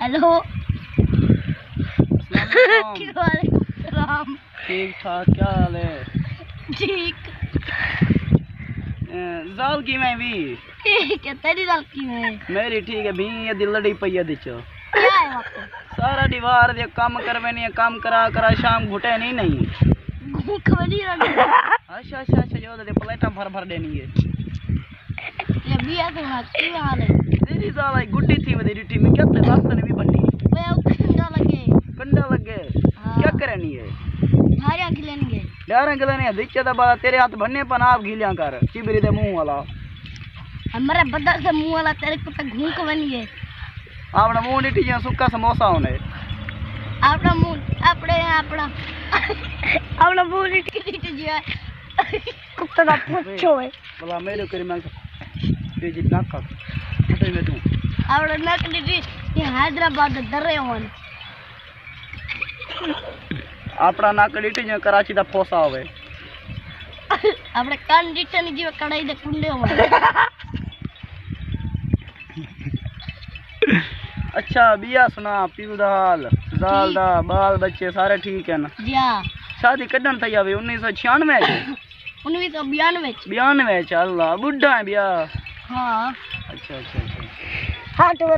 Hello. अस्सलाम। ठीक ठाक, क्या हाल है? ठीक। जाल की मैं भी ठीक है, तेरी जाल की मैं मेरी ठीक है भी। ये दिल लड़ी पई है दिचो क्या है आपको? सारा दीवार दे काम करवे नहीं, काम करा करा शाम घुटे नहीं भूख बनी रही। अच्छा अच्छा अच्छा, जो दे प्लेटा भर भर देनी है। ये बिया तो की हाल है? तेरी जाल आई गुड्डी थी मेरी रिठी में, क्या तेरे रास्ते ने भी बनी वे कंडा लगे। हाँ। क्या करनी है? धारियां खिलेंगे। डारा गले ने दिखे तो बात तेरे हाथ भन्ने पर आप घिलिया कर चिबरी दे मुंह वाला। हमारे बदल से मुंह वाला तेरे को तो घूक बनी है। आपना मुंह निटी जा सुक्का समोसा होने। अपना मुंह अपना मुंह निटी जिया कुत्ता का पूछो है। बोला मेरे करी मैं ये जितना का उठे में तू अपना नक निटी ये हैदराबाद दरे होन। अपना नाक निटी जा कराची दा फोसा होवे। अपने कान निटी नहीं जीव कढ़ाई दे कुंडे होन। अच्छा बिया सुना पीऊ दा हाल जाल दा बाल बच्चे सारे ठीक है ना? जी हां। शादी कड्डन थई आवे 1996 1992 92 अल्लाह बुढ़ा है बिया। हाँ। अच्छा अच्छा अच्छा। हाँ तो